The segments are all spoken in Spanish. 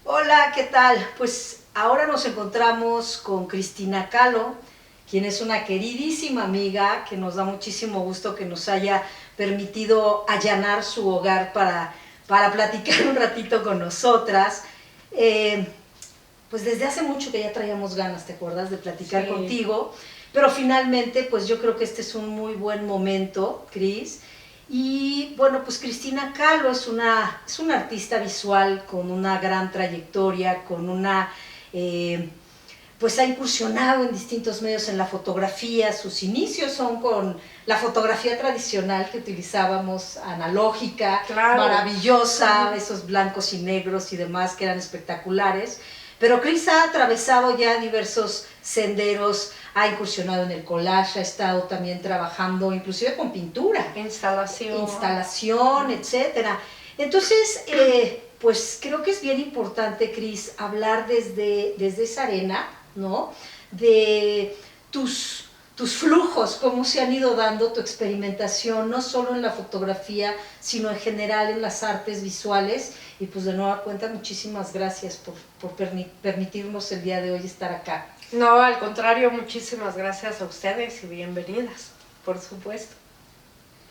Hola, ¿qué tal? Pues ahora nos encontramos con Cristina Kahlo, quien es una queridísima amiga que nos da muchísimo gusto que nos haya permitido allanar su hogar para platicar un ratito con nosotras. Eh, pues desde hace mucho que ya traíamos ganas, ¿te acuerdas? De platicar contigo, pero finalmente pues yo creo que este es un muy buen momento, Cris. Y bueno, pues Cristina Kahlo es una artista visual con una gran trayectoria, con una... pues ha incursionado en distintos medios en la fotografía. Sus inicios son con la fotografía tradicional que utilizábamos, analógica, claro, maravillosa, esos blancos y negros y demás que eran espectaculares. Pero Cris ha atravesado ya diversos senderos, ha incursionado en el collage, ha estado también trabajando inclusive con pintura, instalación, etcétera. Entonces, pues creo que es bien importante, Cris, hablar desde esa arena, ¿no? De tus flujos, cómo se han ido dando tu experimentación, no solo en la fotografía, sino en general en las artes visuales. Y pues de nueva cuenta, muchísimas gracias por permitirnos el día de hoy estar acá. No, al contrario, muchísimas gracias a ustedes y bienvenidas, por supuesto.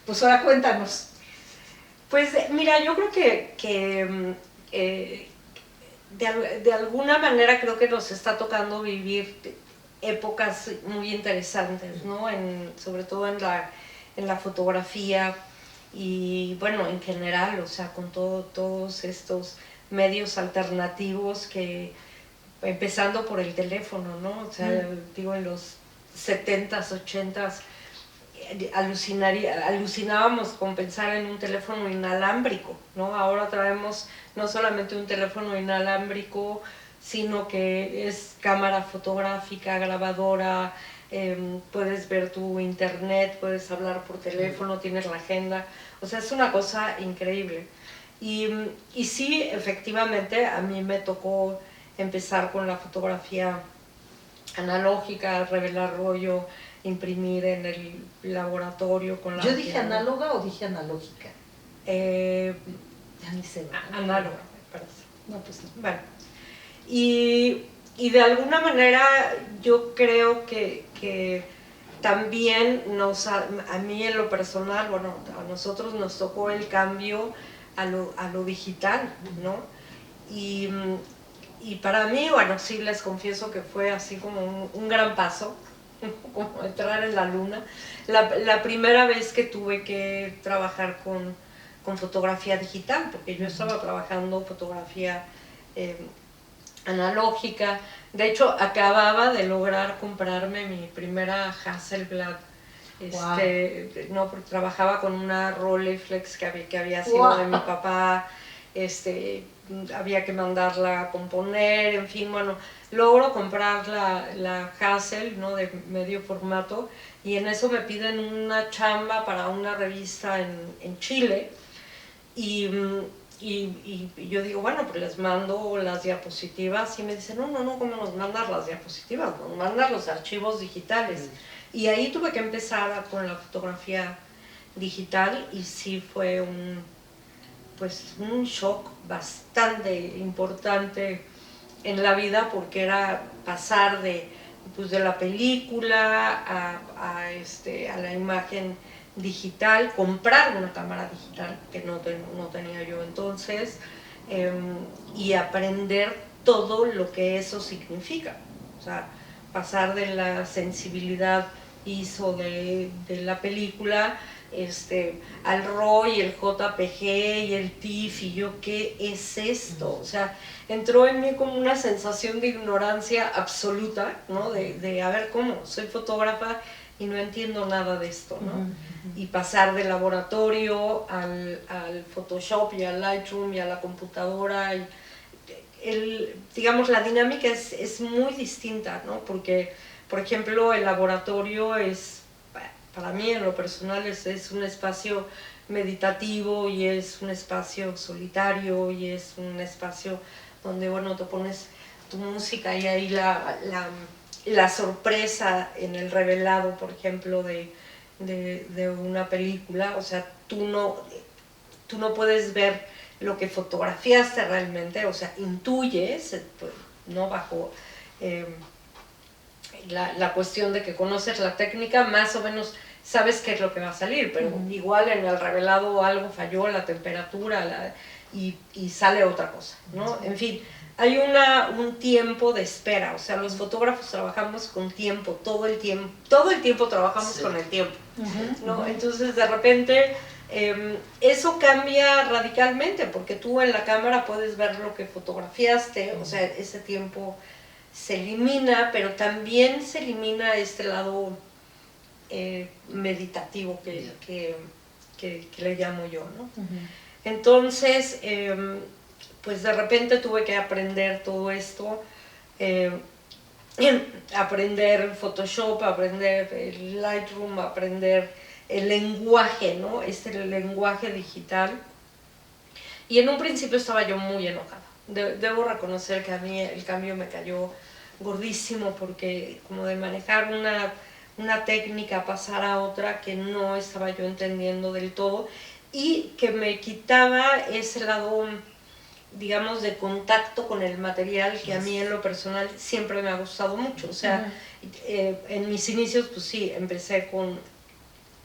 Pues ahora cuéntanos. Pues mira, yo creo que de alguna manera creo que nos está tocando vivir épocas muy interesantes, ¿no? Sobre todo en la fotografía y bueno, en general, o sea, con todos estos medios alternativos que, empezando por el teléfono, ¿no? O sea, digo, en los 70s, 80s, alucinábamos con pensar en un teléfono inalámbrico, ¿no? Ahora traemos no solamente un teléfono inalámbrico, sino que es cámara fotográfica, grabadora, puedes ver tu internet, puedes hablar por teléfono, tienes la agenda, o sea, es una cosa increíble. Y sí, efectivamente, a mí me tocó empezar con la fotografía analógica, revelar rollo, imprimir en el laboratorio con la... ¿Yo dije análoga o dije analógica? Ya ni sé. Análoga, me parece. No, pues no. Bueno, y de alguna manera yo creo que también a mí en lo personal, bueno, a nosotros nos tocó el cambio a lo digital, ¿no? Y para mí, bueno, sí les confieso que fue así como un gran paso, como entrar en la luna. La primera vez que tuve que trabajar con fotografía digital, porque yo estaba trabajando fotografía analógica. De hecho, acababa de lograr comprarme mi primera Hasselblad. No, porque trabajaba con una Rolleiflex que había sido de mi papá. Había que mandarla a componer, en fin, bueno, logro comprar la Hassel, ¿no? De medio formato, y en eso me piden una chamba para una revista en Chile, y yo digo, bueno, pues les mando las diapositivas, y me dicen, no, ¿cómo nos mandas las diapositivas? Nos mandas los archivos digitales. Y ahí tuve que empezar con la fotografía digital, y sí fue un shock bastante importante en la vida, porque era pasar de la película a la imagen digital, comprar una cámara digital que no tenía yo entonces, y aprender todo lo que eso significa. O sea, pasar de la sensibilidad ISO de la película al RAW y el JPG y el TIFF, y yo, ¿qué es esto? O sea, entró en mí como una sensación de ignorancia absoluta, ¿no? De a ver, ¿cómo? Soy fotógrafa y no entiendo nada de esto, ¿no? Y pasar del laboratorio al Photoshop y al Lightroom y a la computadora, y digamos, la dinámica es muy distinta, ¿no? Porque, por ejemplo, el laboratorio para mí en lo personal es un espacio meditativo, y es un espacio solitario, y es un espacio donde, bueno, te pones tu música, y ahí la sorpresa en el revelado, por ejemplo, de una película, o sea, tú no puedes ver lo que fotografiaste realmente, o sea, intuyes, pues, no bajo la cuestión de que conoces la técnica, más o menos sabes qué es lo que va a salir, pero igual en el revelado algo falló, la temperatura, y sale otra cosa, ¿no? En fin, hay un tiempo de espera, o sea, los fotógrafos trabajamos con tiempo, todo el tiempo trabajamos con el tiempo, ¿no? Entonces, de repente, eso cambia radicalmente, porque tú en la cámara puedes ver lo que fotografiaste, o sea, ese tiempo se elimina, pero también se elimina este lado meditativo que le llamo yo, ¿no? Entonces, pues de repente tuve que aprender todo esto, aprender Photoshop, aprender el Lightroom, aprender el lenguaje, ¿no? El lenguaje digital. Y en un principio estaba yo muy enojada. Debo reconocer que a mí el cambio me cayó gordísimo, porque como de manejar una técnica, pasar a otra que no estaba yo entendiendo del todo, y que me quitaba ese lado, digamos, de contacto con el material, que a mí en lo personal siempre me ha gustado mucho. O sea, en mis inicios, pues sí, empecé con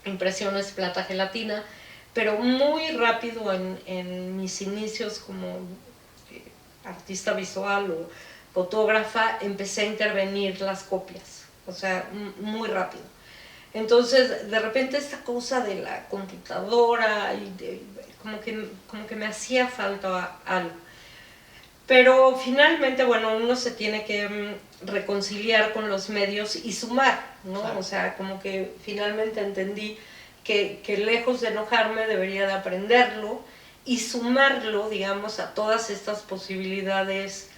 impresiones plata gelatina, pero muy rápido en mis inicios como artista visual o fotógrafa, empecé a intervenir las copias, o sea, muy rápido. Entonces, de repente esta cosa de la computadora, como que me hacía falta algo. Pero finalmente, bueno, uno se tiene que reconciliar con los medios y sumar, ¿no? Claro. O sea, como que finalmente entendí que lejos de enojarme debería de aprenderlo y sumarlo, digamos, a todas estas posibilidades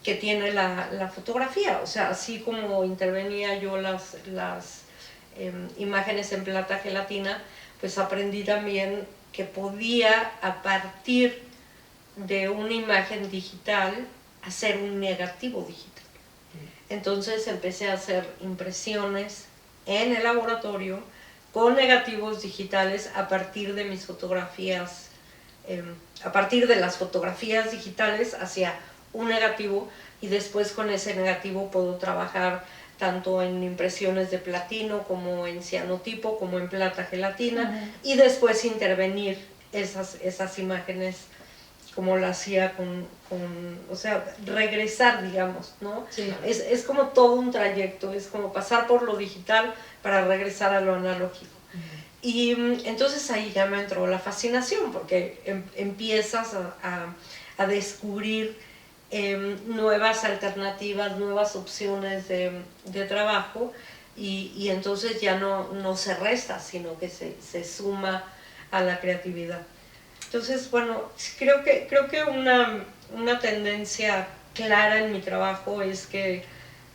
que tiene la fotografía. O sea, así como intervenía yo las imágenes en plata gelatina, pues aprendí también que podía, a partir de una imagen digital, hacer un negativo digital. Entonces empecé a hacer impresiones en el laboratorio con negativos digitales a partir de mis fotografías, a partir de las fotografías digitales hacia un negativo, y después con ese negativo puedo trabajar tanto en impresiones de platino como en cianotipo, como en plata gelatina, y después intervenir esas imágenes como lo hacía o sea, regresar, digamos, ¿no? Sí. Es como todo un trayecto, es como pasar por lo digital para regresar a lo analógico. Y entonces ahí ya me entró la fascinación, porque empiezas a descubrir nuevas alternativas, nuevas opciones de trabajo, y entonces ya no se resta, sino que se suma a la creatividad. Entonces, bueno, creo que una tendencia clara en mi trabajo es que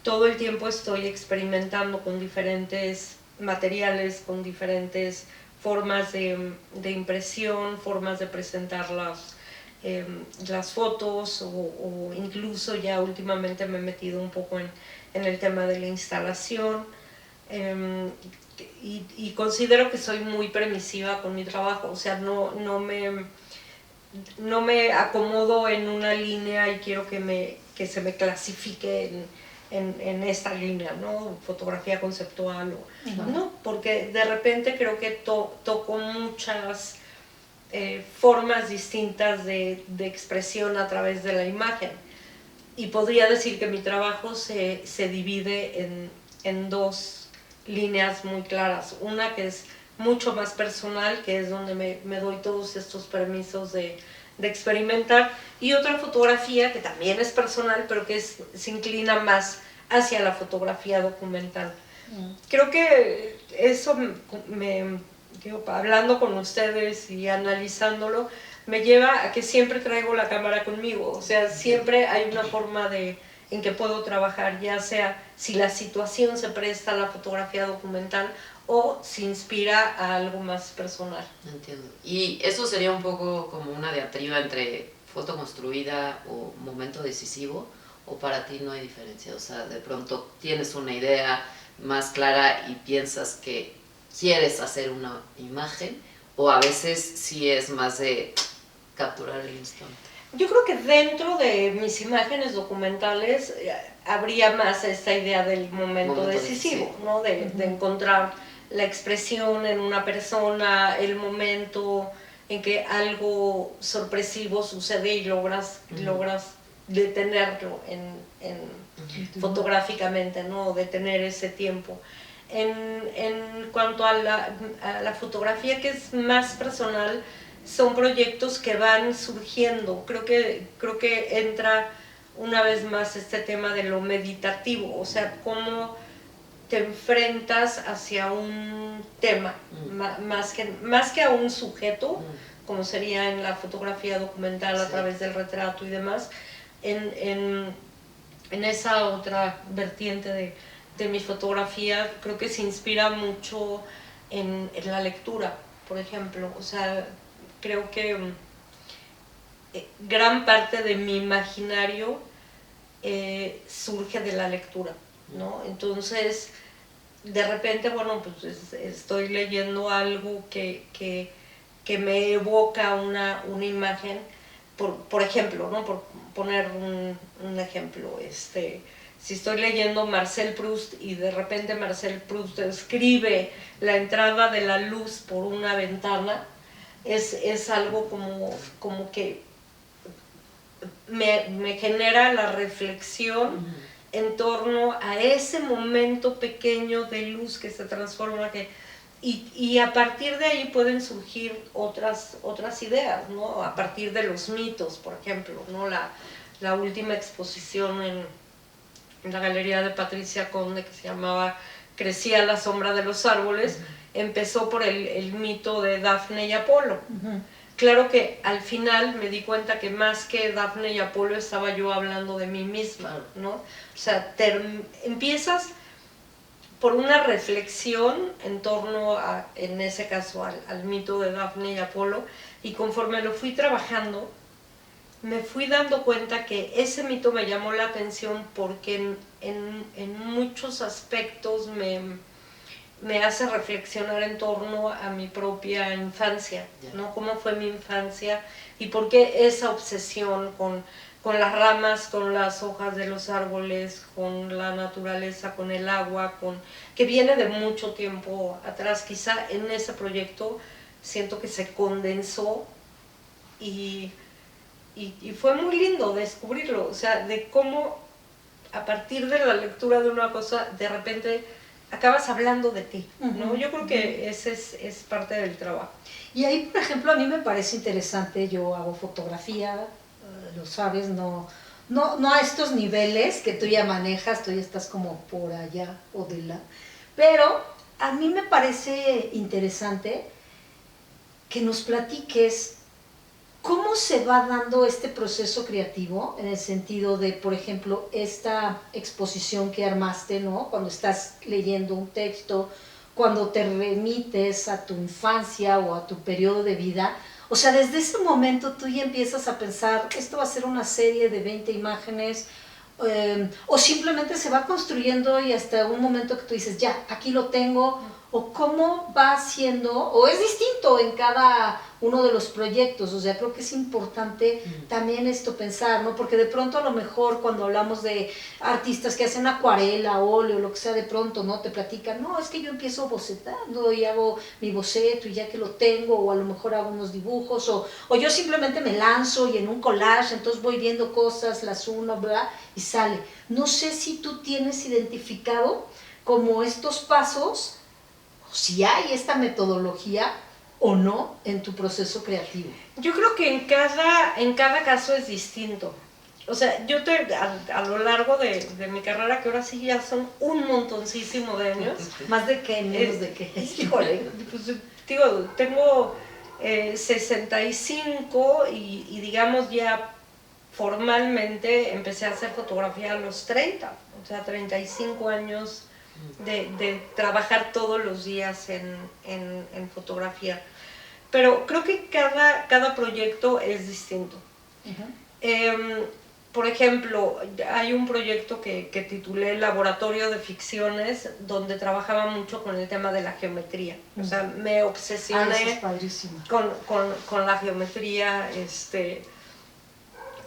todo el tiempo estoy experimentando con diferentes materiales, con diferentes formas de impresión, formas de presentar las fotos, o incluso ya últimamente me he metido un poco en el tema de la instalación, y considero que soy muy permisiva con mi trabajo. O sea, no me acomodo en una línea y quiero que se me clasifique en esta línea, ¿no? Fotografía conceptual, no, porque de repente creo que toco muchas formas distintas de expresión a través de la imagen, y podría decir que mi trabajo se divide en dos líneas muy claras. Una que es mucho más personal, que es donde me doy todos estos permisos de experimentar, y otra fotografía que también es personal, pero que se inclina más hacia la fotografía documental. Creo que eso hablando con ustedes y analizándolo, me lleva a que siempre traigo la cámara conmigo. O sea, siempre hay una forma en que puedo trabajar, ya sea si la situación se presta a la fotografía documental o se inspira a algo más personal. Entiendo. Y eso sería un poco como una diatriba entre foto construida o momento decisivo, o para ti no hay diferencia. O sea, de pronto tienes una idea más clara y piensas que quieres hacer una imagen, o a veces sí es más de capturar el instante. Yo creo que dentro de mis imágenes documentales habría más esta idea del momento decisivo, ¿no? De encontrar la expresión en una persona, el momento en que algo sorpresivo sucede y logras detenerlo fotográficamente, ¿no? Detener ese tiempo. En cuanto a la fotografía, que es más personal, son proyectos que van surgiendo. Creo que entra una vez más este tema de lo meditativo, o sea, cómo te enfrentas hacia un tema, más que a un sujeto, como sería en la fotografía documental a través del retrato y demás, en esa otra vertiente de mi fotografía. Creo que se inspira mucho en la lectura, por ejemplo. O sea, creo que gran parte de mi imaginario surge de la lectura, ¿no? Entonces, de repente, bueno, pues estoy leyendo algo que me evoca una imagen, por ejemplo, ¿no? Por poner un ejemplo, si estoy leyendo Marcel Proust y de repente Marcel Proust escribe la entrada de la luz por una ventana, es algo como que me genera la reflexión en torno a ese momento pequeño de luz que se transforma, y a partir de ahí pueden surgir otras ideas, ¿no? A partir de los mitos, por ejemplo, ¿no? La última exposición en la galería de Patricia Conde, que se llamaba Crecía a la sombra de los árboles, empezó por el mito de Dafne y Apolo. Claro que al final me di cuenta que más que Dafne y Apolo estaba yo hablando de mí misma, ¿no? O sea, empiezas por una reflexión en torno a, en ese caso, al mito de Dafne y Apolo, y conforme lo fui trabajando, me fui dando cuenta que ese mito me llamó la atención porque en muchos aspectos me hace reflexionar en torno a mi propia infancia, ¿no? Cómo fue mi infancia y por qué esa obsesión con las ramas, con las hojas de los árboles, con la naturaleza, con el agua, que viene de mucho tiempo atrás. Quizá en ese proyecto siento que se condensó y fue muy lindo descubrirlo, o sea, de cómo a partir de la lectura de una cosa, de repente acabas hablando de ti, ¿no? Yo creo que ese es parte del trabajo. Y ahí, por ejemplo, a mí me parece interesante, yo hago fotografía, lo sabes, no a estos niveles que tú ya manejas, tú ya estás como por allá o de la... Pero a mí me parece interesante que nos platiques cómo se va dando este proceso creativo, en el sentido de, por ejemplo, esta exposición que armaste, ¿no? Cuando estás leyendo un texto, cuando te remites a tu infancia o a tu periodo de vida. O sea, desde ese momento tú ya empiezas a pensar, esto va a ser una serie de 20 imágenes, o simplemente se va construyendo y hasta un momento que tú dices, ya, aquí lo tengo, o cómo va siendo, o es distinto en cada uno de los proyectos. O sea, creo que es importante también esto pensar, ¿no? Porque de pronto a lo mejor cuando hablamos de artistas que hacen acuarela, óleo, lo que sea, de pronto, ¿no? Te platican, no, es que yo empiezo bocetando y hago mi boceto y ya que lo tengo, o a lo mejor hago unos dibujos, o yo simplemente me lanzo y en un collage, entonces voy viendo cosas, las uno, bla, y sale. No sé si tú tienes identificado como estos pasos, si hay esta metodología o no en tu proceso creativo. Yo creo que en cada caso es distinto. O sea, yo a lo largo de mi carrera, que ahora sí ya son un montoncísimo de años. ¿Más de qué? ¿Menos de qué? Híjole, pues digo, tengo 65 y digamos ya formalmente empecé a hacer fotografía a los 30, o sea, 35 años de trabajar todos los días en fotografía. Pero creo que cada proyecto es distinto. por ejemplo, hay un proyecto que titulé Laboratorio de Ficciones, donde trabajaba mucho con el tema de la geometría. O sea, me obsesioné con la geometría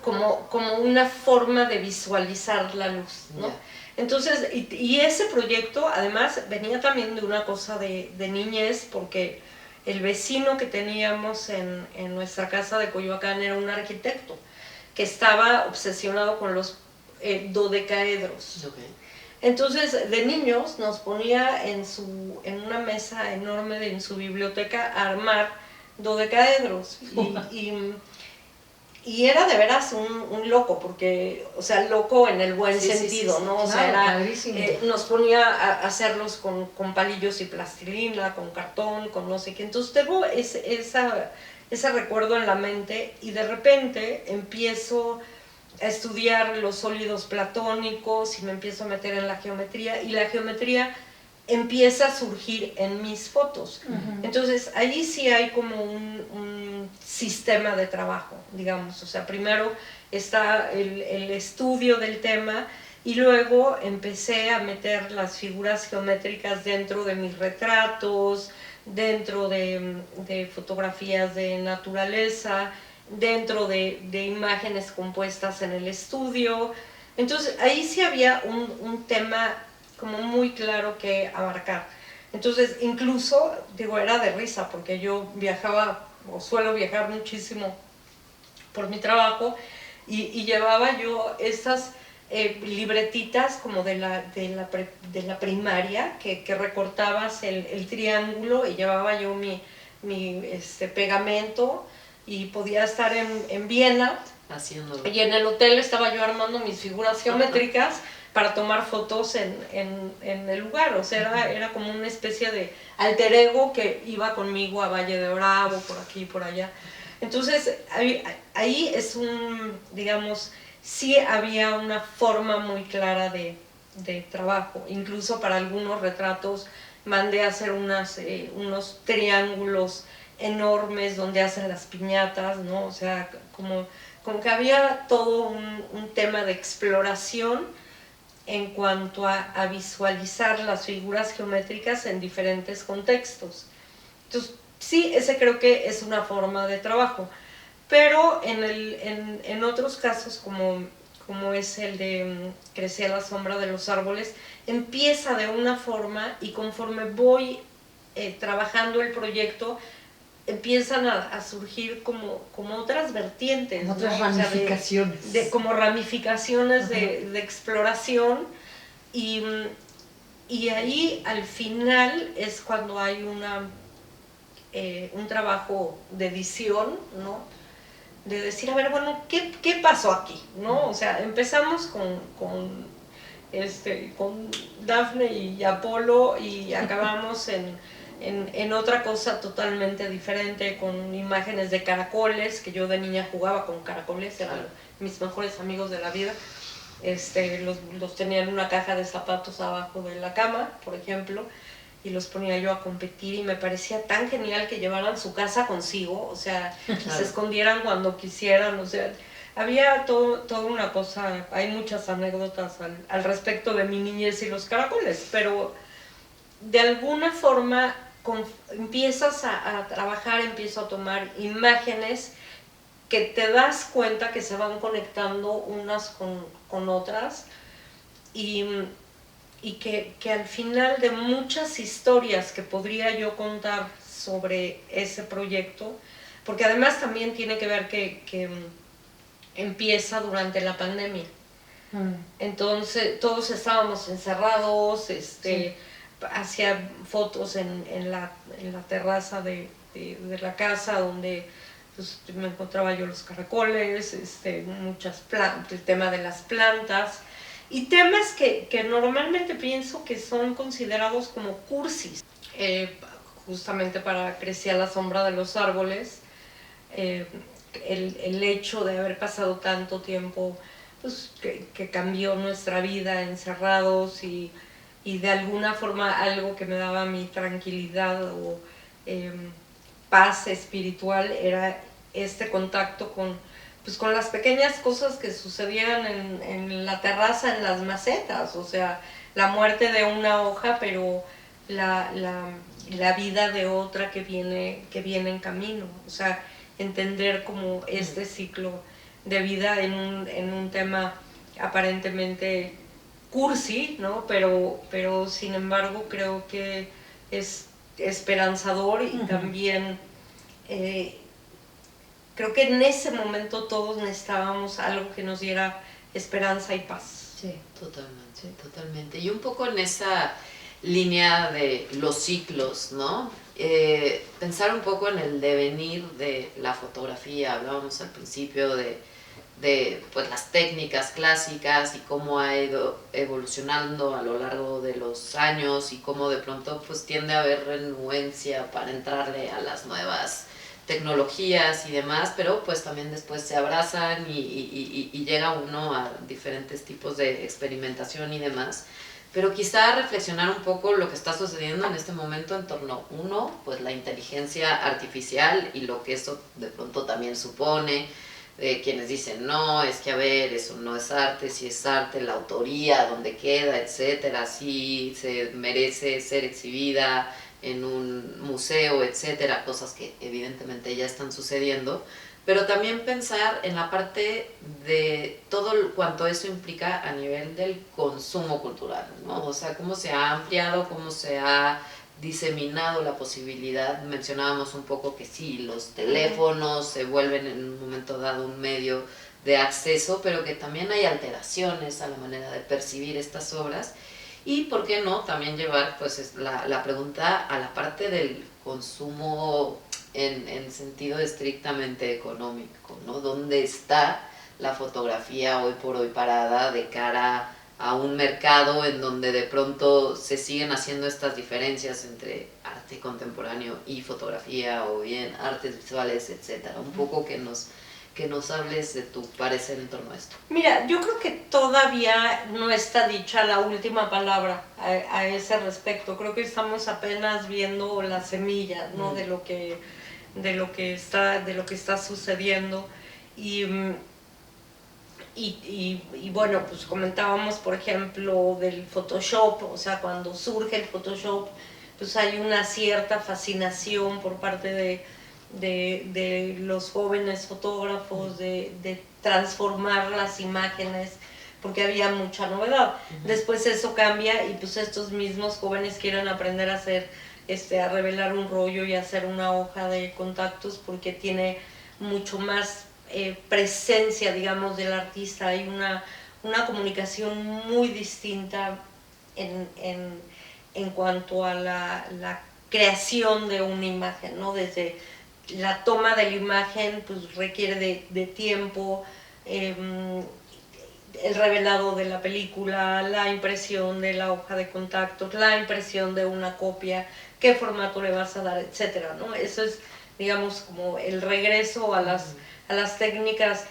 como una forma de visualizar la luz, ¿no? Yeah. Entonces, y ese proyecto además venía también de una cosa de niñez, porque el vecino que teníamos en nuestra casa de Coyoacán era un arquitecto que estaba obsesionado con los dodecaedros. Okay. Entonces, de niños nos ponía en una mesa enorme en su biblioteca a armar dodecaedros. Y era de veras un loco, porque, o sea, loco en el buen sentido, ¿no? O sea, nos ponía a hacerlos con palillos y plastilina, con cartón, con no sé qué. Entonces tengo ese recuerdo en la mente, y de repente empiezo a estudiar los sólidos platónicos y me empiezo a meter en la geometría, y la geometría empieza a surgir en mis fotos. Entonces ahí sí hay como un sistema de trabajo, digamos. O sea, primero está el estudio del tema, y luego empecé a meter las figuras geométricas dentro de mis retratos, dentro de fotografías de naturaleza, dentro de imágenes compuestas en el estudio. Entonces ahí sí había un tema como muy claro que abarcar. Entonces, incluso, digo, era de risa, porque yo viajaba, o suelo viajar muchísimo por mi trabajo, y llevaba yo estas libretitas como de la primaria, que recortabas el triángulo, y llevaba yo mi pegamento, y podía estar en Viena, haciéndolo. Y en el hotel estaba yo armando mis figuras geométricas para tomar fotos en el lugar. O sea, era como una especie de alter ego que iba conmigo a Valle de Bravo, por aquí y por allá. Entonces, ahí es digamos, sí había una forma muy clara de trabajo. Incluso para algunos retratos mandé a hacer unos triángulos enormes donde hacen las piñatas, ¿no? O sea, como que había todo un tema de exploración en cuanto a visualizar las figuras geométricas en diferentes contextos. Entonces, sí, ese creo que es una forma de trabajo. Pero en otros casos, como es el de Crecí a la sombra de los árboles, empieza de una forma, y conforme voy trabajando el proyecto, empiezan a surgir como otras vertientes, como otras, ¿no? Ramificaciones. O sea, como ramificaciones de exploración, y ahí al final es cuando hay un trabajo de edición, ¿no? De decir, a ver, bueno, ¿qué pasó aquí? ¿No? O sea, empezamos con Dafne y Apolo, y acabamos en otra cosa totalmente diferente, con imágenes de caracoles, que yo de niña jugaba con caracoles, eran mis mejores amigos de la vida. Los tenía en una caja de zapatos abajo de la cama, por ejemplo, y los ponía yo a competir, y me parecía tan genial que llevaran su casa consigo, o sea, se escondieran cuando quisieran. O sea, había toda una cosa. Hay muchas anécdotas al respecto de mi niñez y los caracoles, pero de alguna forma empiezas a trabajar, empiezo a tomar imágenes que te das cuenta que se van conectando unas con otras, y que al final de muchas historias que podría yo contar sobre ese proyecto, porque además también tiene que ver que empieza durante la pandemia. Entonces todos estábamos encerrados, sí. Hacía fotos en la terraza de la casa, donde pues, me encontraba yo los caracoles, muchas plantas, el tema de las plantas, y temas que normalmente pienso que son considerados como cursis. Justamente para Crecí a la sombra de los árboles, el hecho de haber pasado tanto tiempo, pues, que cambió nuestra vida encerrados, y de alguna forma algo que me daba mi tranquilidad o paz espiritual era este contacto con pues con las pequeñas cosas que sucedían en la terraza, en las macetas, o sea, la muerte de una hoja, pero la vida de otra que viene en camino, o sea, entender como este ciclo de vida en un tema aparentemente cursi, ¿no? Pero sin embargo creo que es esperanzador y también creo que en ese momento todos necesitábamos algo que nos diera esperanza y paz. Sí, totalmente, totalmente. Y un poco en esa línea de los ciclos, ¿no? Pensar un poco en el devenir de la fotografía. Hablábamos al principio de pues, las técnicas clásicas y cómo ha ido evolucionando a lo largo de los años y cómo de pronto pues, tiende a haber renuencia para entrarle a las nuevas tecnologías y demás, pero pues también después se abrazan y llega uno a diferentes tipos de experimentación y demás. Pero quizá reflexionar un poco lo que está sucediendo en este momento en torno, uno, pues la inteligencia artificial y lo que eso de pronto también supone, quienes dicen, no, es que a ver, eso no es arte, si es arte, la autoría, dónde queda, etcétera, si se merece ser exhibida en un museo, etcétera, cosas que evidentemente ya están sucediendo, pero también pensar en la parte de todo cuanto eso implica a nivel del consumo cultural, ¿no? O sea, cómo se ha ampliado, cómo se ha diseminado la posibilidad. Mencionábamos un poco que sí, los teléfonos se vuelven en un momento dado un medio de acceso, pero que también hay alteraciones a la manera de percibir estas obras. Y, ¿por qué no?, también llevar pues, la pregunta a la parte del consumo en sentido estrictamente económico, ¿no? ¿Dónde está la fotografía hoy por hoy parada de cara a un mercado en donde de pronto se siguen haciendo estas diferencias entre arte contemporáneo y fotografía o bien artes visuales, etcétera? Un poco que nos hables de tu parecer en torno a esto. Mira, yo creo que todavía no está dicha la última palabra a ese respecto. Creo que estamos apenas viendo la semilla, ¿no? de lo que está sucediendo. Y bueno, pues comentábamos, por ejemplo, del Photoshop, o sea, cuando surge el Photoshop, pues hay una cierta fascinación por parte de los jóvenes fotógrafos, de transformar las imágenes, porque había mucha novedad. Después eso cambia y pues estos mismos jóvenes quieren aprender a hacer, a revelar un rollo y hacer una hoja de contactos porque tiene mucho más presencia, digamos, del artista. Hay una comunicación muy distinta en cuanto a la creación de una imagen, ¿no? Desde la toma de la imagen pues requiere de tiempo, el revelado de la película, la impresión de la hoja de contactos, la impresión de una copia, qué formato le vas a dar, etcétera, ¿no? Eso es, digamos, como el regreso a las técnicas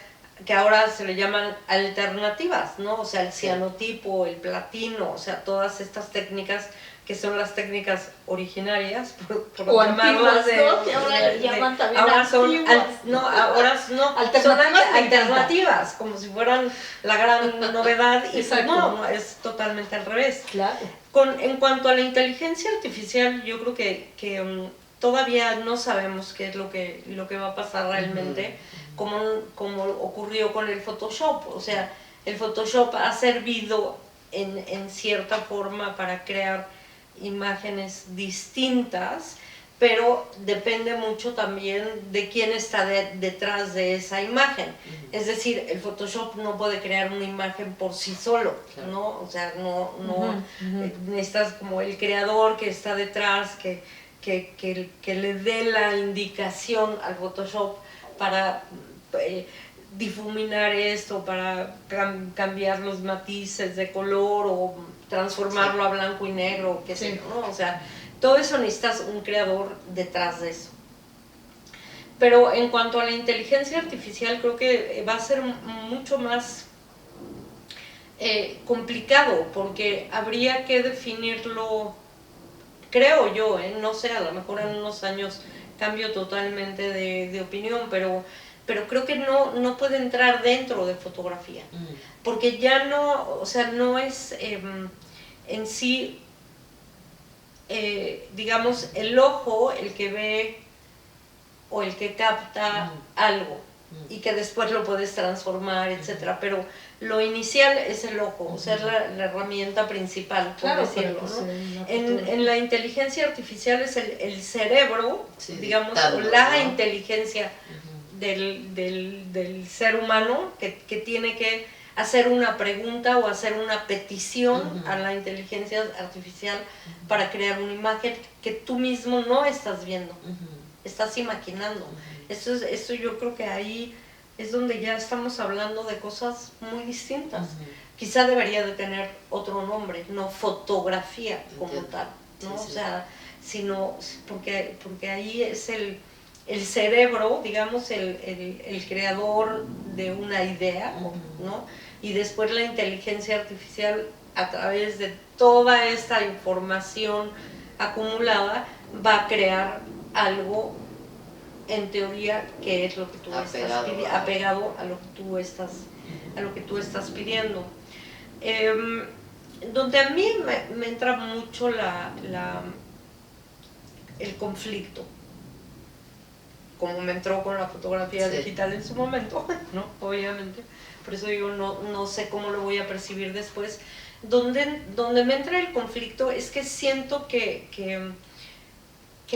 que ahora se le llaman alternativas, ¿no? O sea, el cianotipo, el platino, o sea, todas estas técnicas que son las técnicas originarias, por llamarlas, ¿no? Que ahora le llaman también ahora antiguas. Ahora son alternativas, como si fueran la gran novedad, y no, es totalmente al revés. Claro. En cuanto a la inteligencia artificial, yo creo que todavía no sabemos qué es lo que va a pasar realmente, como ocurrió con el Photoshop. O sea, el Photoshop ha servido en cierta forma para crear imágenes distintas, pero depende mucho también de quién está detrás de esa imagen. Es decir, el Photoshop no puede crear una imagen por sí solo, ¿no? O sea, no necesitas como el creador que está detrás, que le dé la indicación al Photoshop para difuminar esto, para cambiar los matices de color o transformarlo a blanco y negro, qué sé yo, ¿no? O sea, todo eso necesitas un creador detrás de eso. Pero en cuanto a la inteligencia artificial, creo que va a ser mucho más complicado, porque habría que definirlo, creo yo, no sé, a lo mejor en unos años cambio totalmente de opinión, pero pero creo que no puede entrar dentro de fotografía, porque ya no, o sea, no es en sí, digamos, el ojo el que ve o el que capta algo y que después lo puedes transformar, etcétera, pero lo inicial es el ojo, o sea, es la herramienta principal, por decirlo, ¿no? En la inteligencia artificial es el cerebro, digamos, o la inteligencia del ser humano que tiene que hacer una pregunta o hacer una petición a la inteligencia artificial para crear una imagen que tú mismo no estás viendo, estás imaginando. Esto yo creo que ahí es donde ya estamos hablando de cosas muy distintas. Quizá debería de tener otro nombre, no fotografía como tal, ¿no? O sea, sino porque ahí es el cerebro, digamos, el creador de una idea, ¿no? Y después la inteligencia artificial, a través de toda esta información acumulada, va a crear algo, en teoría, que es lo que tú estás pidiendo, apegado a lo que tú estás pidiendo. Donde a mí me entra mucho el conflicto, como me entró con la fotografía digital en su momento, ¿no? Obviamente, por eso digo, no sé cómo lo voy a percibir después. Donde me entra el conflicto es que siento que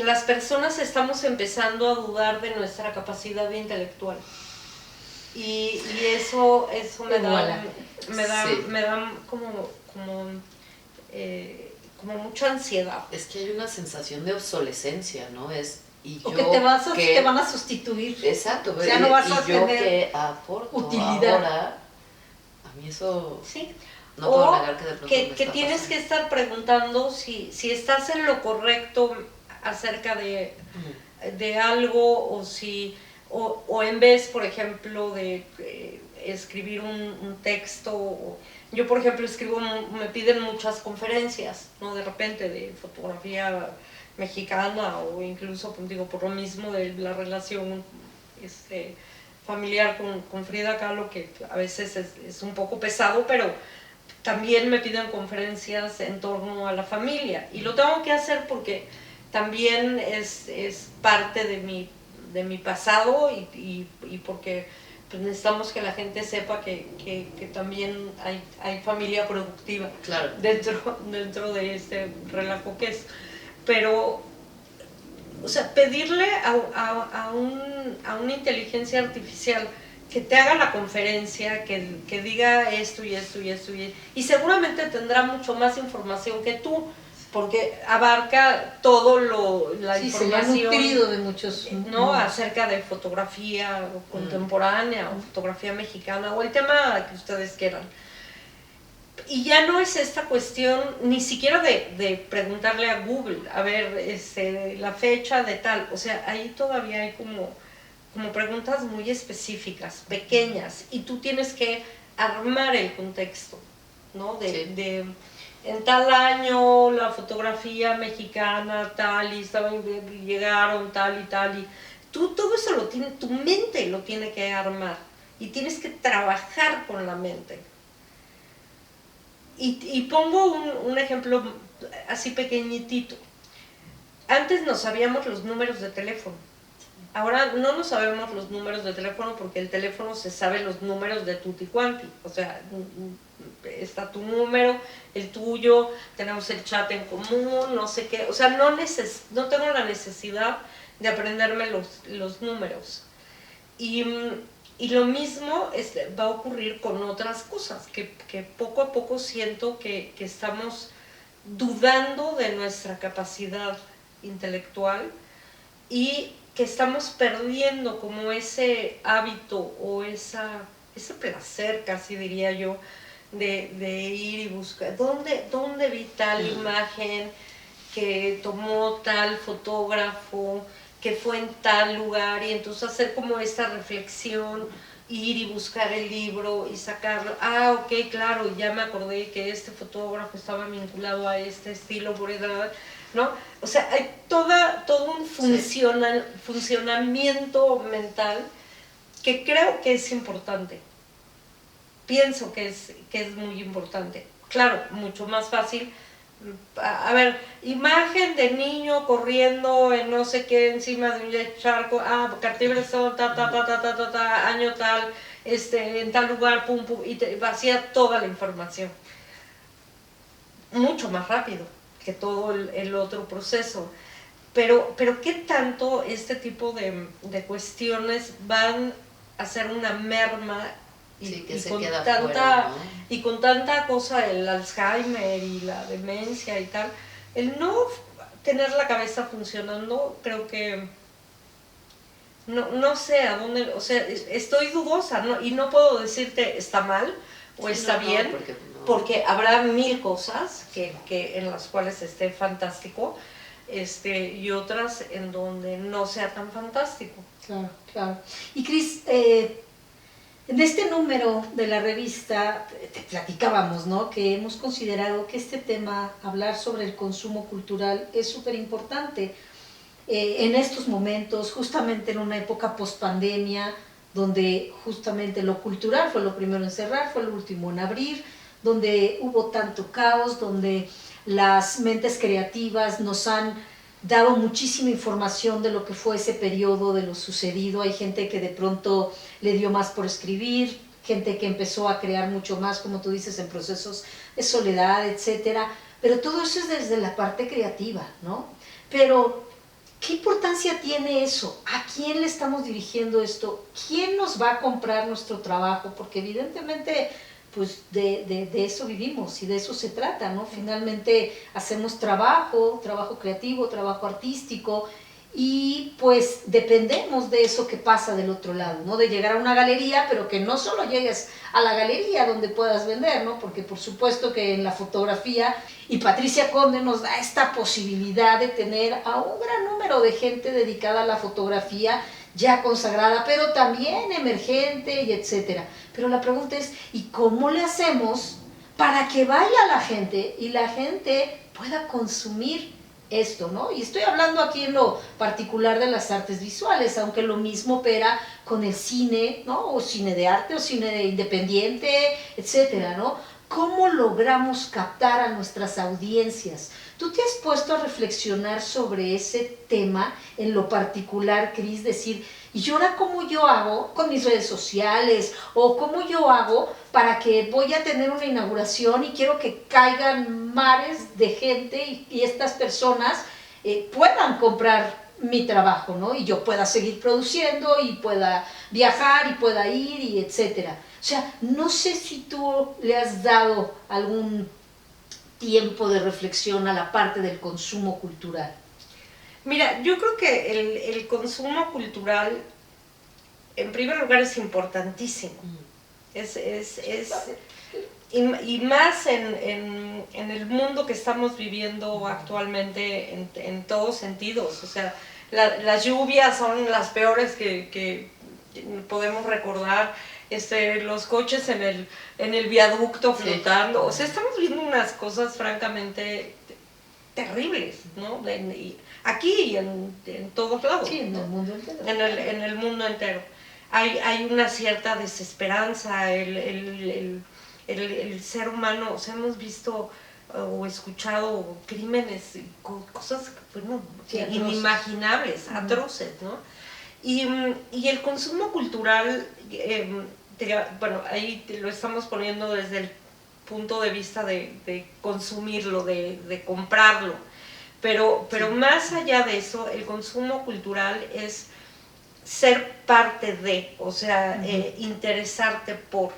las personas estamos empezando a dudar de nuestra capacidad intelectual. Y eso me da como mucha ansiedad. Es que hay una sensación de obsolescencia, ¿no? O que te van a sustituir. Exacto, o sea, no vas a yo tener que aporto utilidad. Ahora, a mí eso no o puedo negar que de pronto que tienes pasando. que estar preguntando si estás en lo correcto acerca de algo, o en vez, por ejemplo, de escribir un texto. Yo, por ejemplo, me piden muchas conferencias, ¿no? De repente, de fotografía mexicana, o incluso, digo, por lo mismo de la relación familiar con Frida Kahlo, que a veces es un poco pesado, pero también me piden conferencias en torno a la familia, y lo tengo que hacer porque también es parte de mi pasado, y porque pues necesitamos que la gente sepa que también hay familia productiva, claro, dentro de este relajo que es. Pero, o sea, pedirle a una inteligencia artificial que te haga la conferencia, que diga esto y esto y esto, y seguramente tendrá mucho más información que tú, porque abarca todo la información, se ha nutrido de muchos, ¿no? Acerca de fotografía contemporánea o fotografía mexicana, o el tema que ustedes quieran. Y ya no es esta cuestión ni siquiera de preguntarle a Google, a ver, la fecha de tal. O sea, ahí todavía hay como preguntas muy específicas, pequeñas, y tú tienes que armar el contexto, ¿no? En tal año la fotografía mexicana tal, y llegaron tal y tal, y todo eso tu mente lo tiene que armar, y tienes que trabajar con la mente. Y pongo un ejemplo así pequeñitito. Antes no sabíamos los números de teléfono. Ahora no nos sabemos los números de teléfono, porque el teléfono se sabe los números de tutti quanti. O sea, está tu número, el tuyo, tenemos el chat en común, no sé qué. O sea, no tengo la necesidad de aprenderme los números. Y lo mismo va a ocurrir con otras cosas, que poco a poco siento que estamos dudando de nuestra capacidad intelectual, y que estamos perdiendo como ese hábito o ese placer, casi diría yo, de ir y buscar dónde vi tal imagen que tomó tal fotógrafo, que fue en tal lugar, y entonces hacer como esta reflexión, ir y buscar el libro y sacarlo. Ok, claro, ya me acordé que este fotógrafo estaba vinculado a este estilo, por edad, ¿no? O sea, hay todo un funcionamiento mental que creo que es importante. Pienso que es muy importante. Claro, mucho más fácil. A ver, imagen de niño corriendo en no sé qué encima de un charco, Cartier año tal, en tal lugar, pum, pum, y te vacía toda la información. Mucho más rápido que todo el otro proceso. Pero ¿qué tanto este tipo de cuestiones van a hacer una merma y con tanta cosa, el Alzheimer y la demencia y tal, el no tener la cabeza funcionando, creo que no sé a dónde, o sea, estoy dudosa, ¿no? Y no puedo decirte está mal o está bien, porque habrá 1000 cosas que en las cuales esté fantástico, y otras en donde no sea tan fantástico. Claro, claro. Y Cris, en este número de la revista te platicábamos, ¿no? Que hemos considerado que este tema, hablar sobre el consumo cultural, es súper importante en estos momentos, justamente en una época post-pandemia, donde justamente lo cultural fue lo primero en cerrar, fue lo último en abrir, donde hubo tanto caos, donde las mentes creativas nos han dado muchísima información de lo que fue ese periodo, de lo sucedido. Hay gente que de pronto le dio más por escribir, gente que empezó a crear mucho más, como tú dices, en procesos de soledad, etcétera. Pero todo eso es desde la parte creativa, ¿no? Pero ¿qué importancia tiene eso? ¿A quién le estamos dirigiendo esto? ¿Quién nos va a comprar nuestro trabajo? Porque evidentemente pues de eso vivimos y de eso se trata, ¿no? Finalmente hacemos trabajo creativo, trabajo artístico, y pues dependemos de eso que pasa del otro lado, ¿no? De llegar a una galería, pero que no solo llegues a la galería donde puedas vender, ¿no? Porque por supuesto que en la fotografía, y Patricia Conde nos da esta posibilidad de tener a un gran número de gente dedicada a la fotografía, ya consagrada, pero también emergente y etcétera. Pero la pregunta es, ¿y cómo le hacemos para que vaya la gente y la gente pueda consumir esto, ¿no? Y estoy hablando aquí en lo particular de las artes visuales, aunque lo mismo opera con el cine, ¿no? O cine de arte, o cine independiente, etcétera, ¿no? ¿Cómo logramos captar a nuestras audiencias? ¿Tú te has puesto a reflexionar sobre ese tema en lo particular, Cris? Decir, ¿y ahora cómo yo hago con mis redes sociales? ¿O cómo yo hago para que voy a tener una inauguración y quiero que caigan mares de gente y estas personas puedan comprar mi trabajo, ¿no? Y yo pueda seguir produciendo y pueda viajar y pueda ir y etcétera. O sea, no sé si tú le has dado algún tiempo de reflexión a la parte del consumo cultural. Mira, yo creo que el consumo cultural, en primer lugar, es importantísimo. Y más en el mundo que estamos viviendo actualmente en todos sentidos. O sea, las lluvias son las peores que podemos recordar. Los coches en el viaducto flotando. O sea, estamos viendo unas cosas francamente terribles, ¿no? Aquí y en todos lados. Sí, en el mundo entero. En el mundo entero. Hay una cierta desesperanza, el ser humano, o sea, hemos visto o escuchado crímenes, cosas, bueno, sí, inimaginables, atroces, ¿no? Y el consumo cultural, bueno, ahí lo estamos poniendo desde el punto de vista de consumirlo, de comprarlo, pero más allá de eso, el consumo cultural es ser parte de, o sea, interesarte por.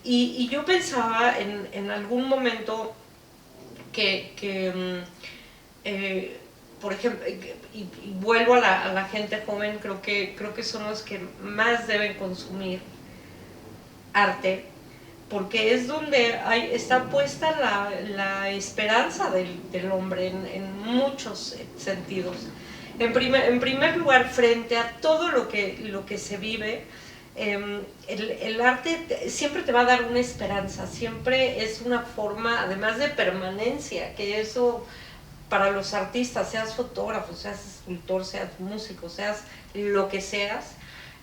Y yo pensaba en algún momento que por ejemplo, y vuelvo a la gente joven, creo que son los que más deben consumir arte, porque es donde está puesta la esperanza del hombre en muchos sentidos. En primer lugar, frente a todo lo que se vive, el arte siempre te va a dar una esperanza, siempre es una forma, además de permanencia, que eso para los artistas, seas fotógrafo, seas escultor, seas músico, seas lo que seas,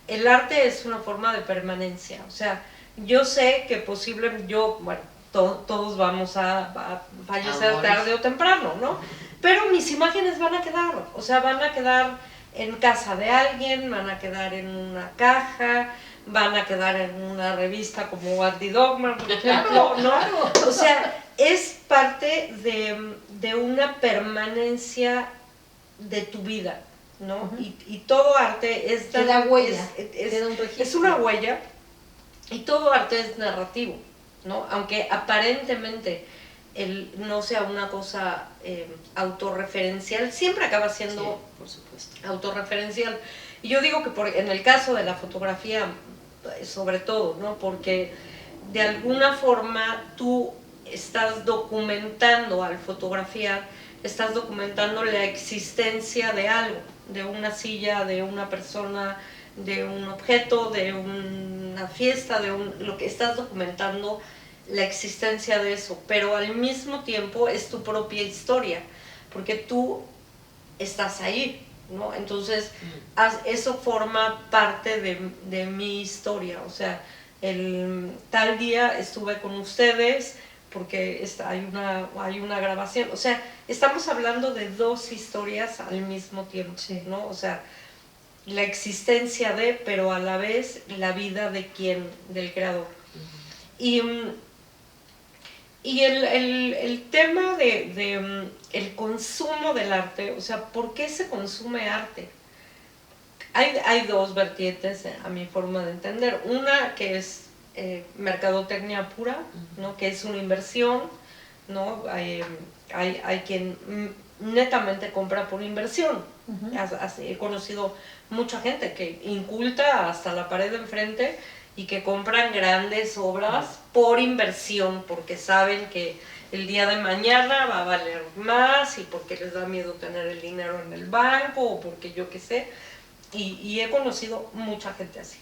el arte es una forma de permanencia. O sea, yo sé que todos vamos a fallecer tarde o temprano, ¿no? Pero mis imágenes van a quedar, o sea, van a quedar en casa de alguien, van a quedar en una caja, van a quedar en una revista como Andy Dogman, por ejemplo, ¿no? O sea, es parte de una permanencia de tu vida, ¿no? Y todo arte es... Queda huella, es una huella, y todo arte es narrativo, ¿no? Aunque aparentemente no sea una cosa autorreferencial, siempre acaba siendo, sí, por supuesto, autorreferencial. Y yo digo que en el caso de la fotografía, sobre todo, ¿no? Porque de alguna forma tú estás documentando, al fotografiar, estás documentando la existencia de algo, de una silla, de una persona, de un objeto, de una fiesta, lo que estás documentando, la existencia de eso, pero al mismo tiempo es tu propia historia, porque tú estás ahí, ¿no? Entonces, eso forma parte de mi historia, o sea, tal día estuve con ustedes porque hay una grabación, o sea, estamos hablando de dos historias al mismo tiempo, sí, ¿no? O sea, la existencia pero a la vez la vida del creador. Y el tema de el consumo del arte, o sea, ¿por qué se consume arte? Hay dos vertientes a mi forma de entender. Una que es mercadotecnia pura, ¿no? Que es una inversión, ¿no? Hay quien netamente compra por inversión. He conocido mucha gente que inculta hasta la pared de enfrente y que compran grandes obras por inversión, porque saben que el día de mañana va a valer más y porque les da miedo tener el dinero en el banco o porque yo qué sé. Y he conocido mucha gente así.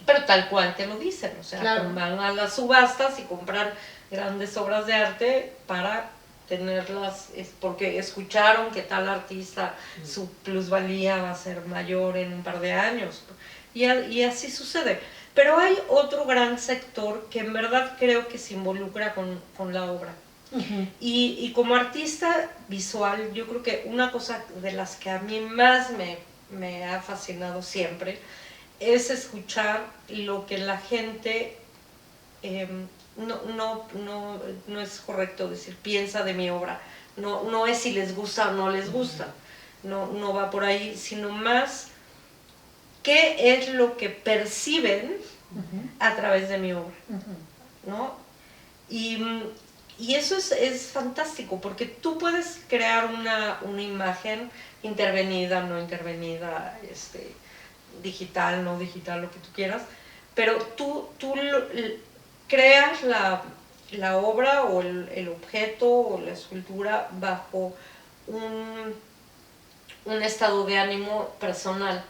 Pero tal cual te lo dicen, o sea, claro, van a las subastas y compran grandes obras de arte para tenerlas, porque escucharon que tal artista, su plusvalía va a ser mayor en un par de años. Y así sucede. Pero hay otro gran sector que en verdad creo que se involucra con la obra. Y como artista visual, yo creo que una cosa de las que a mí más me ha fascinado siempre es escuchar lo que la gente, no es correcto decir piensa de mi obra, no es si les gusta o no les gusta, no va por ahí, sino más qué es lo que perciben a través de mi obra, ¿no? Y eso es fantástico, porque tú puedes crear una imagen intervenida, no intervenida, digital, no digital, lo que tú quieras, pero tú creas la obra o el objeto o la escultura bajo un estado de ánimo personal.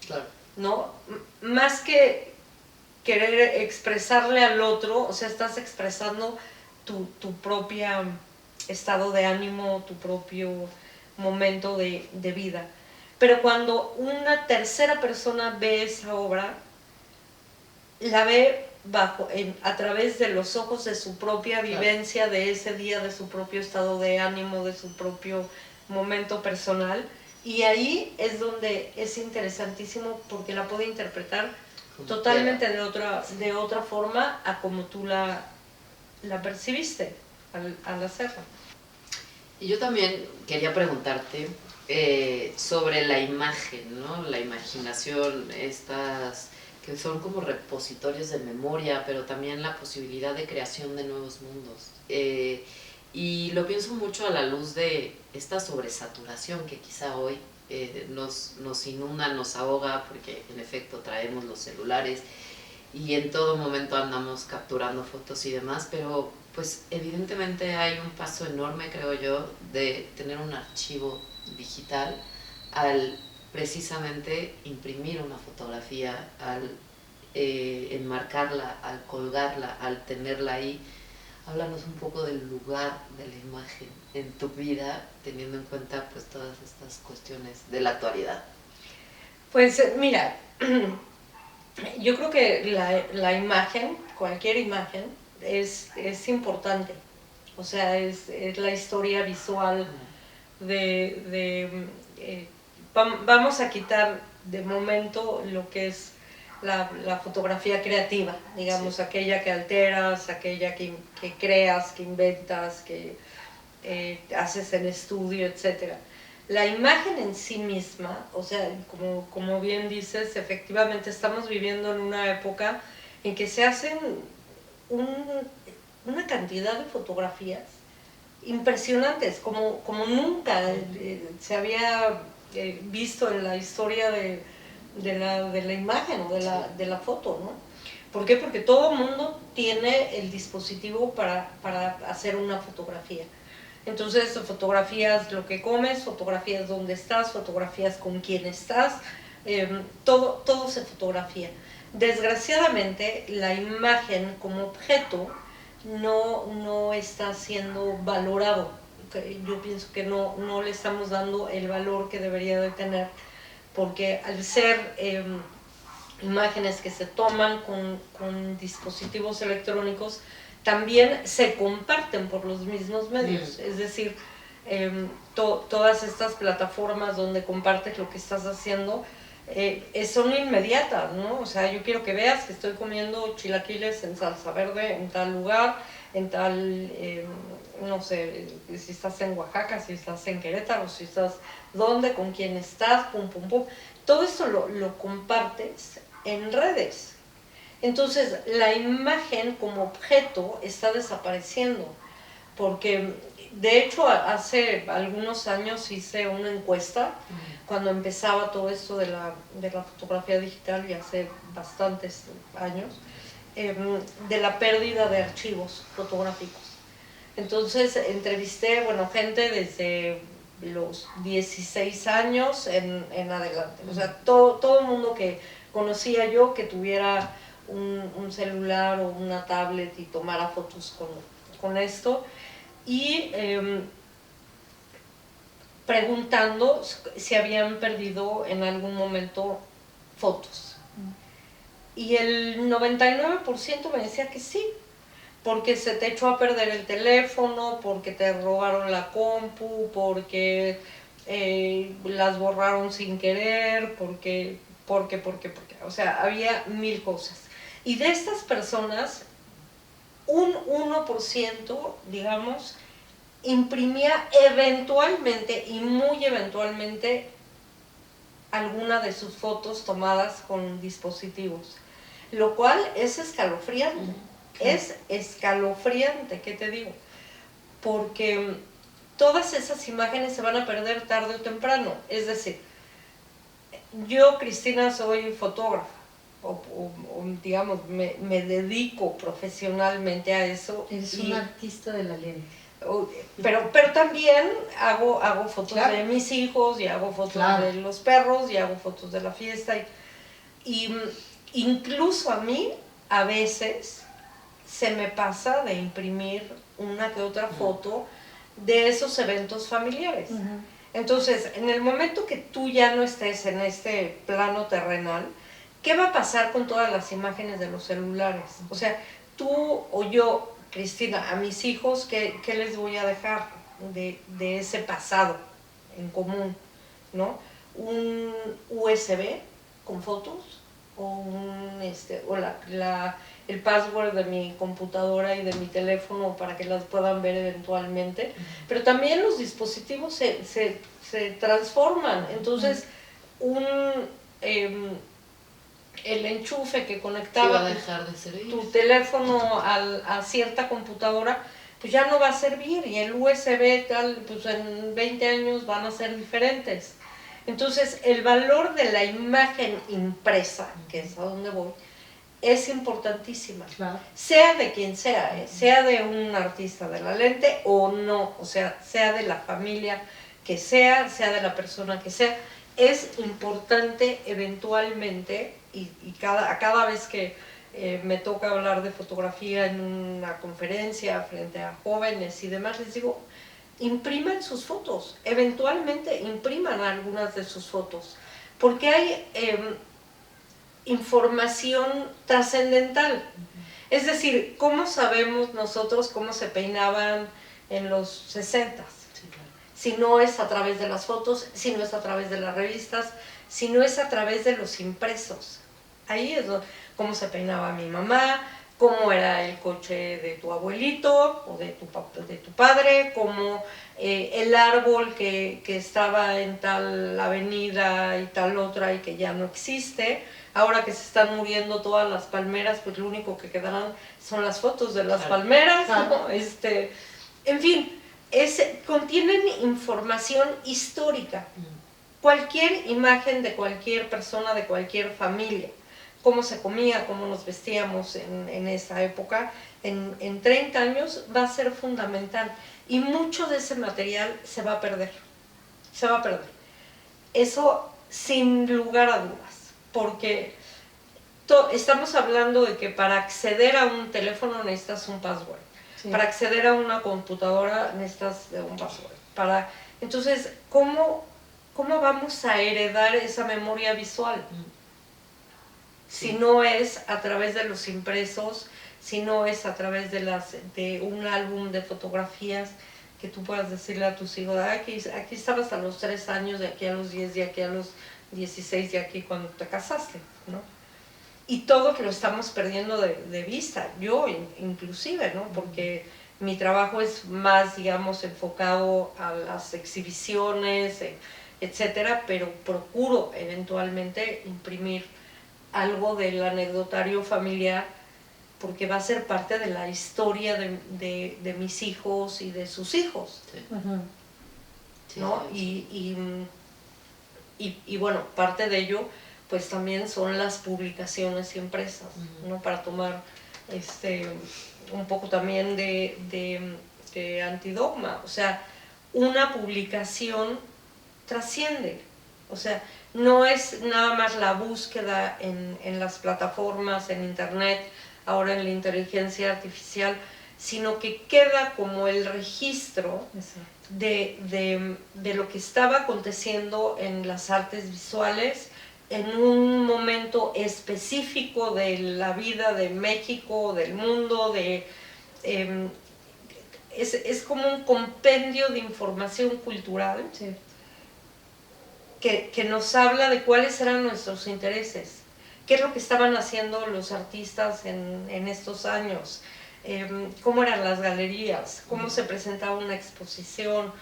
Claro. ¿No? Más que querer expresarle al otro, o sea, estás expresando tu propio estado de ánimo, tu propio momento de vida. Pero cuando una tercera persona ve esa obra, la ve a través de los ojos de su propia vivencia, de ese día, de su propio estado de ánimo, de su propio momento personal. Y ahí es donde es interesantísimo, porque la puede interpretar totalmente de otra forma a como tú la percibiste al hacerla. Y yo también quería preguntarte sobre la imagen, ¿no? La imaginación, estas que son como repositorios de memoria, pero también la posibilidad de creación de nuevos mundos. Y lo pienso mucho a la luz de esta sobresaturación que quizá hoy nos inunda, nos ahoga, porque en efecto traemos los celulares y en todo momento andamos capturando fotos y demás, pero pues evidentemente hay un paso enorme, creo yo, de tener un archivo digital al precisamente imprimir una fotografía, al enmarcarla, al colgarla, al tenerla ahí. Háblanos un poco del lugar de la imagen en tu vida, teniendo en cuenta pues todas estas cuestiones de la actualidad. Pues mira, yo creo que la imagen, cualquier imagen, es importante. O sea, es la historia visual vamos a quitar de momento lo que es la fotografía creativa, digamos, aquella que alteras, aquella que creas, que inventas, que haces en estudio, etc. La imagen en sí misma, o sea, como bien dices, efectivamente estamos viviendo en una época en que se hacen una cantidad de fotografías impresionantes, como nunca se había visto en la historia de la imagen o de la foto, ¿no? ¿Por qué? Porque todo el mundo tiene el dispositivo para hacer una fotografía. Entonces, fotografías lo que comes, fotografías dónde estás, fotografías con quién estás, todo se fotografía. Desgraciadamente, la imagen como objeto no está siendo valorado. Yo pienso que no le estamos dando el valor que debería de tener, porque al ser imágenes que se toman con dispositivos electrónicos, también se comparten por los mismos medios. Es decir, todas estas plataformas donde compartes lo que estás haciendo son inmediatas, ¿no? O sea, yo quiero que veas que estoy comiendo chilaquiles en salsa verde en tal lugar, en tal, no sé, si estás en Oaxaca, si estás en Querétaro, si estás dónde, con quién estás, pum, pum, pum. Todo esto lo compartes en redes. Entonces, la imagen como objeto está desapareciendo, porque de hecho hace algunos años hice una encuesta, cuando empezaba todo esto de la fotografía digital, y hace bastantes años, de la pérdida de archivos fotográficos. Entonces entrevisté, gente desde los 16 años en adelante. O sea, todo el mundo que conocía yo que tuviera un celular o una tablet y tomara fotos con esto. Y preguntando si habían perdido en algún momento fotos. Y el 99% me decía que sí, porque se te echó a perder el teléfono, porque te robaron la compu, porque las borraron sin querer, porque. O sea, había 1000 cosas. Y de estas personas, un 1%, digamos, imprimía eventualmente y muy eventualmente alguna de sus fotos tomadas con dispositivos, lo cual es escalofriante. Es escalofriante, ¿qué te digo? Porque todas esas imágenes se van a perder tarde o temprano. Es decir, yo, Cristina, soy fotógrafa, o digamos, me dedico profesionalmente a eso. Eres un artista de la lente. Pero también hago fotos de mis hijos, y hago fotos de los perros, y hago fotos de la fiesta. Y incluso a mí, a veces, se me pasa de imprimir una que otra foto de esos eventos familiares. Entonces, en el momento que tú ya no estés en este plano terrenal, ¿qué va a pasar con todas las imágenes de los celulares? O sea, tú o yo, Cristina, a mis hijos, ¿qué les voy a dejar de ese pasado en común? ¿No? Un USB con fotos, o el password de mi computadora y de mi teléfono para que las puedan ver eventualmente. Pero también los dispositivos se transforman. Entonces, el enchufe que conectaba tu teléfono a cierta computadora, pues ya no va a servir, y el USB pues en 20 años van a ser diferentes. Entonces, el valor de la imagen impresa, que es a donde voy, es importantísima. Claro. Sea de quien sea, sea de un artista de la lente o no, o sea de la familia que sea de la persona que sea, es importante eventualmente, y cada vez que me toca hablar de fotografía en una conferencia frente a jóvenes y demás, les digo, impriman sus fotos, eventualmente impriman algunas de sus fotos, porque hay información trascendental. Es decir, ¿cómo sabemos nosotros cómo se peinaban en los 60? Sí, claro. Si no es a través de las fotos, si no es a través de las revistas, si no es a través de los impresos. Ahí es cómo se peinaba mi mamá, cómo era el coche de tu abuelito o de tu padre, cómo el árbol que estaba en tal avenida y tal otra y que ya no existe. Ahora que se están muriendo todas las palmeras, pues lo único que quedarán son las fotos de las palmeras, ¿no? En fin, contienen información histórica. Cualquier imagen de cualquier persona, de cualquier familia, cómo se comía, cómo nos vestíamos en esa época, en 30 años va a ser fundamental. Y mucho de ese material se va a perder. Se va a perder. Eso sin lugar a dudas. Porque estamos hablando de que para acceder a un teléfono necesitas un password. Sí. Para acceder a una computadora necesitas un password. Entonces, ¿cómo vamos a heredar esa memoria visual? Sí. Si no es a través de los impresos, si no es a través de un álbum de fotografías que tú puedas decirle a tus hijos, aquí estabas a los 3 años, de aquí a los 10, de aquí a los 16, de aquí cuando te casaste, ¿no? Y todo que lo estamos perdiendo de vista, yo inclusive, ¿no? Porque mi trabajo es más, digamos, enfocado a las exhibiciones, etcétera, pero procuro eventualmente imprimir algo del anecdotario familiar porque va a ser parte de la historia de mis hijos y de sus hijos, sí. ¿No? Y bueno, parte de ello pues también son las publicaciones impresas, ¿no? Para tomar un poco también de antidogma. O sea, una publicación trasciende. O sea, no es nada más la búsqueda en las plataformas, en internet, ahora en la inteligencia artificial, sino que queda como el registro de lo que estaba aconteciendo en las artes visuales en un momento específico de la vida de México, del mundo, es como un compendio de información cultural, sí, que nos habla de cuáles eran nuestros intereses, qué es lo que estaban haciendo los artistas en estos años, cómo eran las galerías, cómo se presentaba una exposición,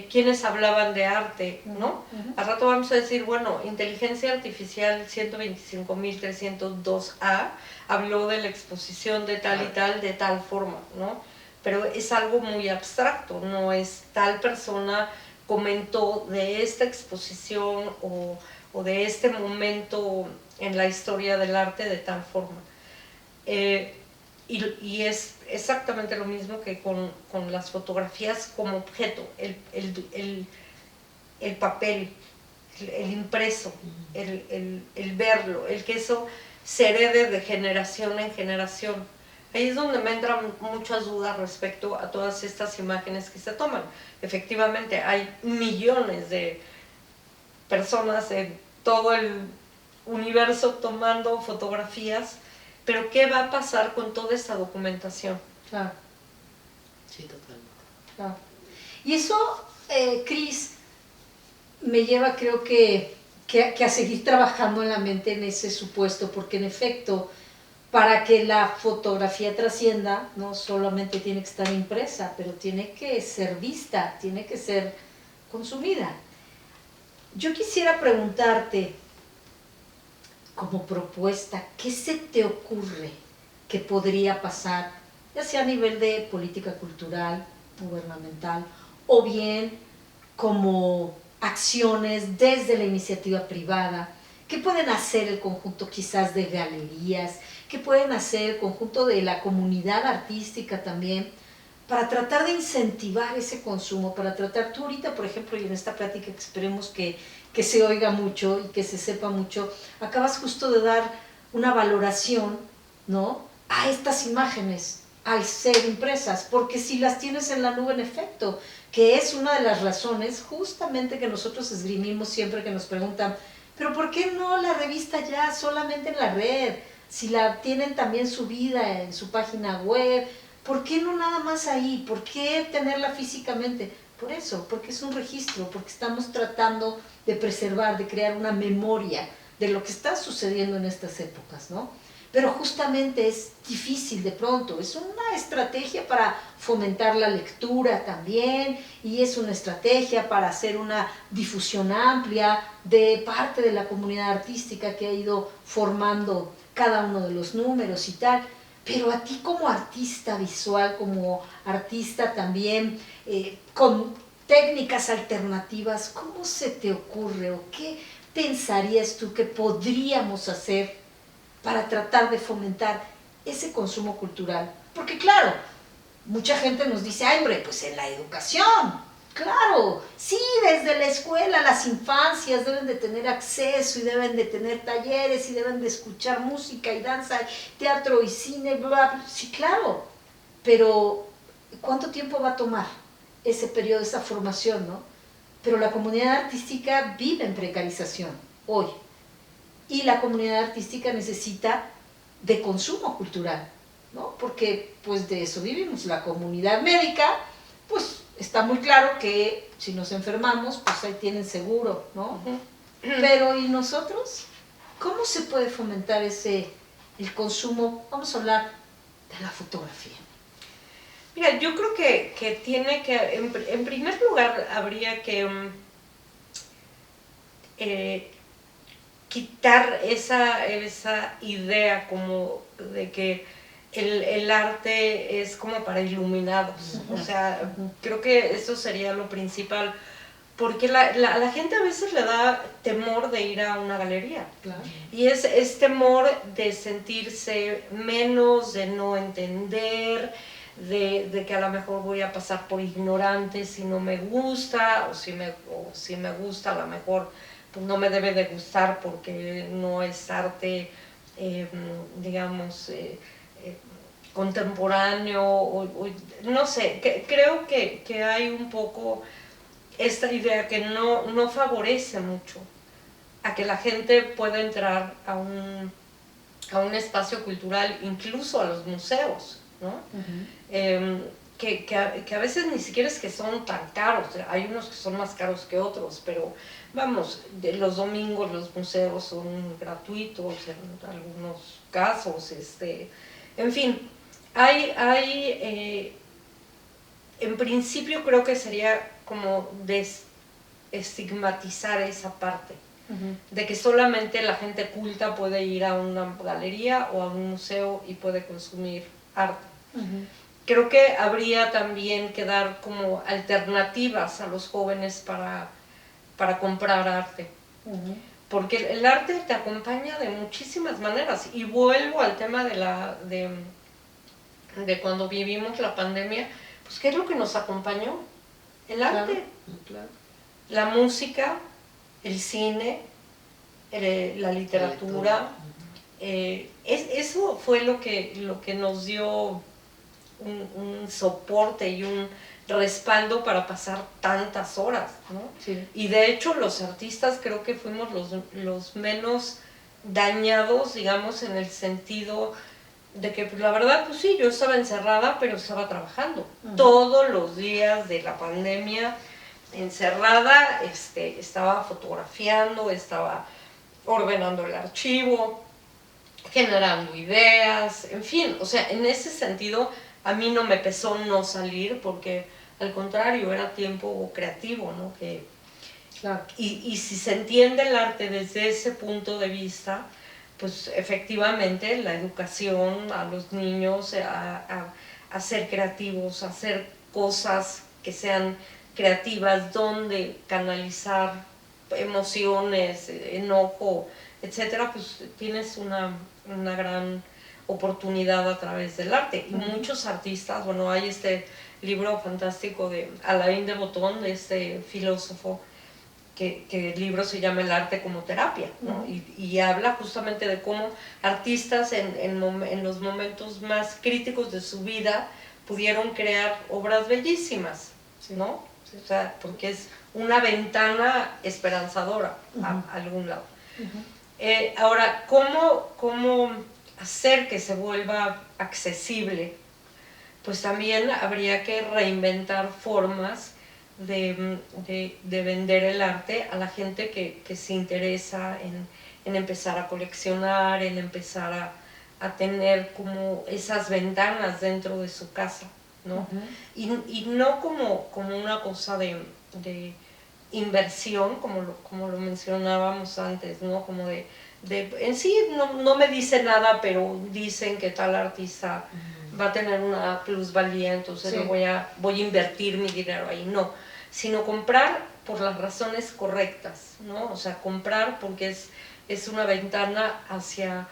quiénes hablaban de arte, ¿no? Al rato vamos a decir, bueno, inteligencia artificial 125.302A habló de la exposición de tal y tal, de tal forma, ¿no? Pero es algo muy abstracto, no es tal persona comentó de esta exposición o de este momento en la historia del arte de tal forma. Y es exactamente lo mismo que con las fotografías como objeto, el papel, el impreso, el verlo, el que eso se herede de generación en generación. Ahí es donde me entran muchas dudas respecto a todas estas imágenes que se toman. Efectivamente, hay millones de personas en todo el universo tomando fotografías, pero ¿qué va a pasar con toda esta documentación? Claro. Sí, totalmente. Claro. Y eso, Cris, me lleva, creo que a seguir trabajando en la mente en ese supuesto, porque en efecto, para que la fotografía trascienda, no solamente tiene que estar impresa, pero tiene que ser vista, tiene que ser consumida. Yo quisiera preguntarte, como propuesta, ¿qué se te ocurre que podría pasar, ya sea a nivel de política cultural, gubernamental, o bien como acciones desde la iniciativa privada? ¿Qué pueden hacer el conjunto quizás de galerías? ¿Qué pueden hacer el conjunto de la comunidad artística también para tratar de incentivar ese consumo? Para tratar, tú ahorita, por ejemplo, y en esta plática que esperemos que se oiga mucho y que se sepa mucho, acabas justo de dar una valoración, ¿no?, a estas imágenes al ser impresas, porque si las tienes en la nube, en efecto, que es una de las razones justamente que nosotros esgrimimos siempre que nos preguntan, pero ¿por qué no la revista ya solamente en la red? Si la tienen también subida en su página web, ¿por qué no nada más ahí? ¿Por qué tenerla físicamente? Por eso, porque es un registro, porque estamos tratando de preservar, de crear una memoria de lo que está sucediendo en estas épocas, ¿no? Pero justamente es difícil de pronto, es una estrategia para fomentar la lectura también, y es una estrategia para hacer una difusión amplia de parte de la comunidad artística que ha ido formando cada uno de los números y tal. Pero a ti como artista visual, como artista también con técnicas alternativas, ¿cómo se te ocurre o qué pensarías tú que podríamos hacer para tratar de fomentar ese consumo cultural? Porque claro, mucha gente nos dice, ay hombre, pues en la educación. Claro, sí, desde la escuela las infancias deben de tener acceso y deben de tener talleres y deben de escuchar música y danza, teatro y cine, bla, bla. Sí, claro, pero ¿cuánto tiempo va a tomar ese periodo, esa formación, no? Pero la comunidad artística vive en precarización hoy y la comunidad artística necesita de consumo cultural, ¿no? Porque pues de eso vivimos. La comunidad médica, pues está muy claro que si nos enfermamos, pues ahí tienen seguro, ¿no? Pero ¿y nosotros? ¿Cómo se puede fomentar el consumo? Vamos a hablar de la fotografía. Mira, yo creo que tiene que, en primer lugar, habría que quitar esa idea como de que el arte es como para iluminados. O sea, creo que eso sería lo principal, porque la gente a veces le da temor de ir a una galería. Claro. Y es temor de sentirse menos, de no entender, de que a lo mejor voy a pasar por ignorante si no me gusta, o si me gusta, a lo mejor pues no me debe de gustar porque no es arte, digamos, contemporáneo, o no sé, creo que hay un poco esta idea que no favorece mucho a que la gente pueda entrar a un espacio cultural, incluso a los museos, ¿no? Que a veces ni siquiera es que son tan caros, hay unos que son más caros que otros, pero vamos, los domingos los museos son gratuitos en algunos casos, en fin, en principio creo que sería como desestigmatizar esa parte, de que solamente la gente culta puede ir a una galería o a un museo y puede consumir arte. Creo que habría también que dar como alternativas a los jóvenes para comprar arte. Porque el arte te acompaña de muchísimas maneras. Y vuelvo al tema de cuando vivimos la pandemia, pues ¿qué es lo que nos acompañó? El arte. Claro. La música, el cine, la literatura. Eso fue lo que nos dio un soporte y un respaldo para pasar tantas horas, ¿no? Sí. Y de hecho los artistas creo que fuimos los menos dañados, digamos, en el sentido de que pues, la verdad, pues sí, yo estaba encerrada, pero estaba trabajando. Todos los días de la pandemia, encerrada, estaba fotografiando, estaba ordenando el archivo, generando ideas, en fin, o sea, en ese sentido a mí no me pesó no salir porque al contrario era tiempo creativo, ¿no? Claro. Y si se entiende el arte desde ese punto de vista, pues efectivamente la educación a los niños, a ser creativos, a hacer cosas que sean creativas, donde canalizar emociones, enojo, etcétera, pues tienes una gran oportunidad a través del arte. Y muchos artistas, bueno, hay este libro fantástico de Alain de Botton, de este filósofo, que el libro se llama El arte como terapia, ¿no? Y habla justamente de cómo artistas en los momentos más críticos de su vida pudieron crear obras bellísimas, ¿no? Sí. O sea, porque es una ventana esperanzadora a algún lado. Ahora, ¿cómo hacer que se vuelva accesible? Pues también habría que reinventar formas de vender el arte a la gente que se interesa en empezar a coleccionar, en empezar a tener como esas ventanas dentro de su casa, ¿no? Y no como una cosa de inversión, como lo mencionábamos antes, ¿no? Como en sí no me dice nada, pero dicen que tal artista va a tener una plusvalía, entonces voy a invertir mi dinero ahí. No, sino comprar por las razones correctas, ¿no? O sea, comprar porque es una ventana hacia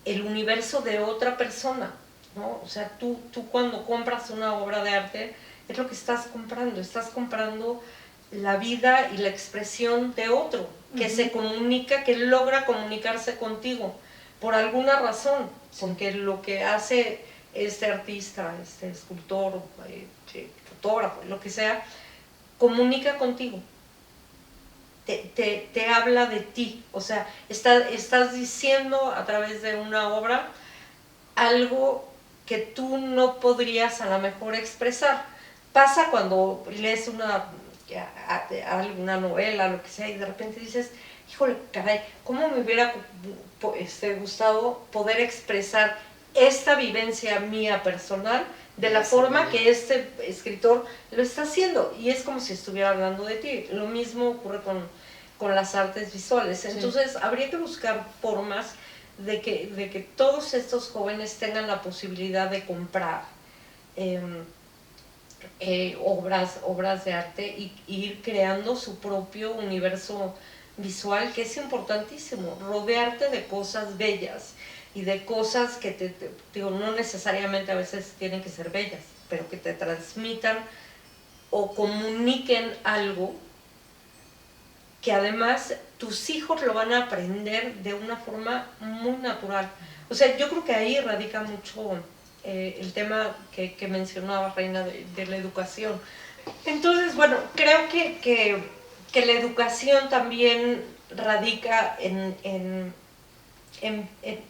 el universo de otra persona, ¿no? O sea, tú cuando compras una obra de arte, es lo que estás comprando la vida y la expresión de otro, que se comunica, que logra comunicarse contigo, por alguna razón, porque lo que hace este artista, este escultor, fotógrafo, lo que sea, comunica contigo, te habla de ti, o sea, estás diciendo a través de una obra algo que tú no podrías a lo mejor expresar. Pasa cuando lees alguna novela, lo que sea, y de repente dices, híjole, caray, ¿cómo me hubiera gustado poder expresar esta vivencia mía personal de la forma que este escritor lo está haciendo? Y es como si estuviera hablando de ti. Lo mismo ocurre con las artes visuales. Entonces, habría que buscar formas de que todos estos jóvenes tengan la posibilidad de comprar obras de arte y ir creando su propio universo visual, que es importantísimo, rodearte de cosas bellas y de cosas que digo, no necesariamente a veces tienen que ser bellas, pero que te transmitan o comuniquen algo que además tus hijos lo van a aprender de una forma muy natural. O sea, yo creo que ahí radica mucho el tema que mencionaba Reina de la educación. Entonces, bueno, creo que la educación también radica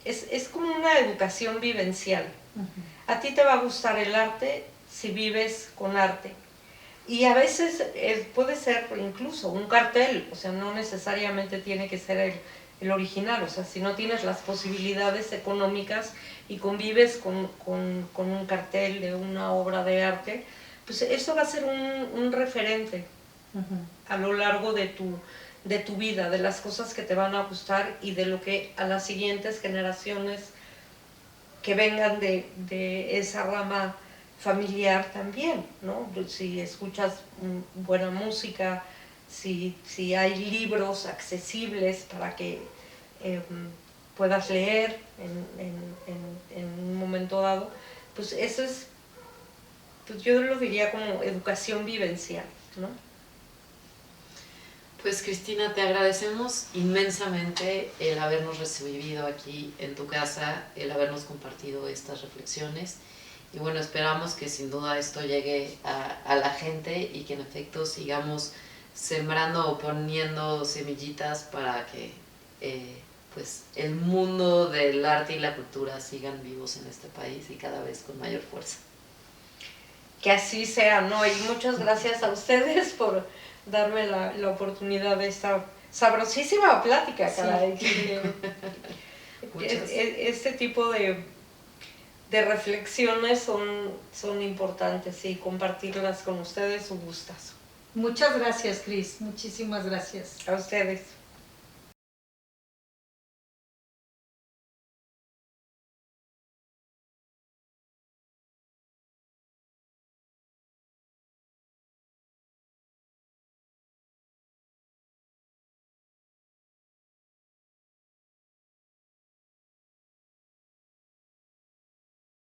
es como una educación vivencial. A ti te va a gustar el arte si vives con arte. Y a veces puede ser incluso un cartel, o sea, no necesariamente tiene que ser el original, o sea, si no tienes las posibilidades económicas y convives con un cartel de una obra de arte, pues eso va a ser un referente a lo largo de tu vida, de las cosas que te van a gustar y de lo que a las siguientes generaciones que vengan de esa rama familiar también, ¿no? Si escuchas buena música, si hay libros accesibles para que puedas leer en un momento dado, pues eso es, pues yo lo diría como educación vivencial, ¿no? Pues Cristina, te agradecemos inmensamente el habernos recibido aquí en tu casa, el habernos compartido estas reflexiones. Y bueno, esperamos que sin duda esto llegue a la gente y que en efecto sigamos sembrando o poniendo semillitas para que pues el mundo del arte y la cultura sigan vivos en este país y cada vez con mayor fuerza. Que así sea, ¿no? Y muchas gracias a ustedes por darme la oportunidad de esta sabrosísima plática, caray. Sí. Este tipo de reflexiones son importantes y compartirlas con ustedes un gustazo. Muchas gracias, Cris. Muchísimas gracias. A ustedes.